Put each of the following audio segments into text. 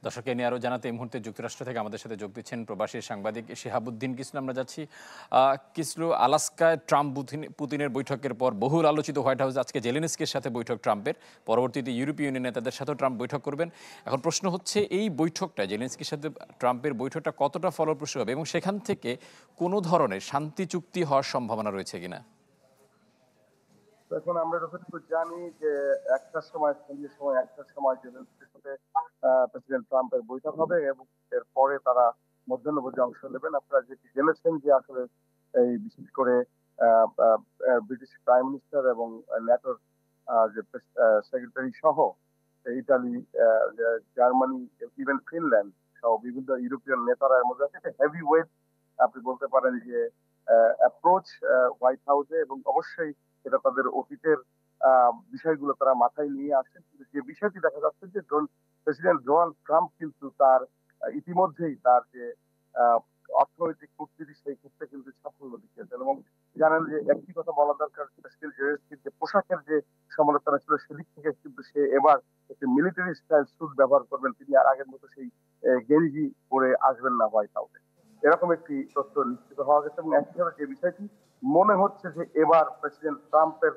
দর্শককে নিয়ে আরও জানাতে এই মুহূর্তে যুক্তরাষ্ট্র থেকে আমাদের সাথে যোগ দিচ্ছেন প্রবাসী সাংবাদিক শিহাবুদ্দিন কিসলু। আমরা যাচ্ছি কিসলু, আলাস্কায় ট্রাম্প পুতিনের বৈঠকের পর বহুল আলোচিত হোয়াইট হাউস আজকে জেলেনস্কির সাথে বৈঠক ট্রাম্পের, পরবর্তীতে ইউরোপীয় ইউনিয়ন নেতাদের সাথেও ট্রাম্প বৈঠক করবেন। এখন প্রশ্ন হচ্ছে এই বৈঠকটা, জেলেনস্কির সাথে ট্রাম্পের বৈঠকটা কতটা ফলপ্রসূ হবে এবং সেখান থেকে কোনো ধরনের শান্তি চুক্তি হওয়ার সম্ভাবনা রয়েছে কিনা? এখন আমরা যতটুকু জানি যে একটার সময়, সন্ধ্যের সময় একটার সময় জেলেনস্কির সাথে প্রেসিডেন্ট ট্রাম্পের বৈঠক হবে এবং এরপরে তারা মধ্যাহ্নভোজে অংশ নেবেন। আপনারা যেটি জেনেছেন যে আসলে এই বিশেষ করে ব্রিটিশ প্রাইম মিনিস্টার এবং ন্যাটোর যে সেক্রেটারি সহ ইতালি, জার্মানি, ইভেন ফিনল্যান্ড সহ বিভিন্ন ইউরোপিয়ান নেতারা এর মধ্যে আছে। হেভি ওয়েট আপনি বলতে পারেন যে অ্যাপ্রোচ হোয়াইট হাউসে, এবং অবশ্যই এটা তাদের অতীতের বিষয়গুলো তারা মাথায় নিয়ে আসছেন। কিন্তু যে বিষয়টি দেখা যাচ্ছে যে প্রেসিডেন্ট ডোনাল্ড ট্রাম্প কিন্তু তার ইতিমধ্যেই তার যে আহ, অর্থনৈতিক কূটনীতি সেই ক্ষেত্রে কিন্তু সাফল্য দেখিয়েছেন। এবং জানেন যে একটি কথা বলা দরকার, প্রেসিডেন্ট জেলেনস্কির যে পোশাকের যে সমালোচনা ছিল সেদিক থেকে কিন্তু সে এবার একটি মিলিটারি স্টাইল স্যুট ব্যবহার করবেন। তিনি আর আগের মতো সেই গেঞ্জি পরে আসবেন না হোয়াইট হাউসে, এরকম একটি তথ্য নিশ্চিত হওয়া গেছে। এবং একইভাবে যে বিষয়টি মনে হচ্ছে যে এবার প্রেসিডেন্ট ট্রাম্পের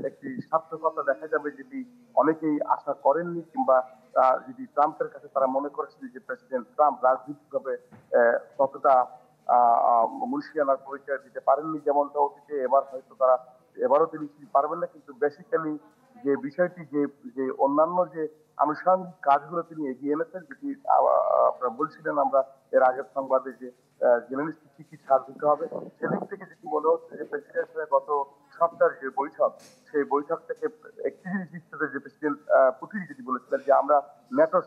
একটি সার্থকতা দেখা যাবে, যেটি অনেকেই আশা করেননি, কিংবা যদি ট্রাম্পের কাছে তারা মনে করেছিল যে প্রেসিডেন্ট ট্রাম্প রাজনৈতিকভাবে ততটা মুনশিয়ানার পরিচয় দিতে পারেননি যেমনটা অতীতে, এবার হয়তো তারা এবারও তিনি পারবেন না। কিন্তু বেসিক্যালি যে বিষয়টি, যে যে অন্যান্য যে আনুষঙ্গিক কাজগুলো তিনি এগিয়ে এনেছেন, যেটি আপনারা বলছিলেন আমরা এর আগের সংবাদে, যে জেলেনস্কি কি কি ছাড় দিতে হবে, সেদিক থেকে যেটি মনে হচ্ছে যে প্রেসিডেন্টের গত সপ্তাহের যে বৈঠক, সেই বৈঠক থেকে একটি জিনিস নিশ্চিত যে প্রেসিডেন্ট পুতিন যেটি বলেছিলেন যে আমরা ন্যাটো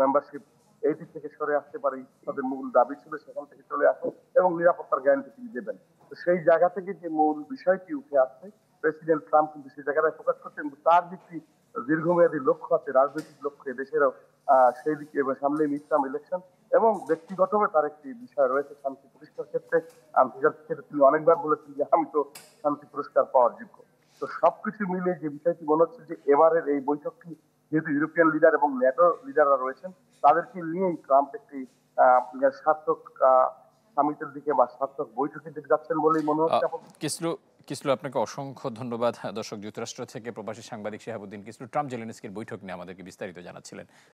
মেম্বারশিপ এইটি থেকে সরে আসতে পারি, তাদের মূল দাবি ছিল সেখান থেকে চলে আসে এবং নিরাপত্তার গ্যারান্টি তিনি দেবেন। তো সেই জায়গা থেকে যে মূল বিষয়টি উঠে আসছে, প্রেসিডেন্ট ট্রাম্প কিন্তু সেই জায়গাটায় ফোকাস করছেন। তার যে একটি দীর্ঘমেয়াদী লক্ষ্য আছে, রাজনৈতিক লক্ষ্য দেশেরও, সেই দিকে সামনে মিড টার্ম ইলেকশন, এবং ব্যক্তিগতভাবে তার একটি বিষয় রয়েছে শান্তি প্রতিষ্ঠার ক্ষেত্রে। আন্তর্জাতিক ক্ষেত্রে তিনি অনেকবার বলেছেন যে আমি তো শান্তি পুরস্কার পাওয়ার যোগ্য। তো সবকিছু মিলিয়ে যে বিষয়টি মনে হচ্ছে যে এবারের এই বৈঠকটি, যেহেতু ইউরোপিয়ান লিডার এবং ন্যাটো লিডাররা রয়েছেন, তাদেরকে নিয়েই ট্রাম্প একটি সার্থক সামিটের দিকে বা সার্থক বৈঠকের দিকে যাচ্ছেন বলেই মনে হচ্ছে আপাতত। কিসলু কিসলু আপনাকে অসংখ্য ধন্যবাদ। দর্শক, যুক্তরাষ্ট্র থেকে প্রবাসী সাংবাদিক শিহাবুদ্দিন কিসলু ট্রাম্প জেলেনস্কির বৈঠক নিয়ে আমাদেরকে বিস্তারিত জানাচ্ছিলেন।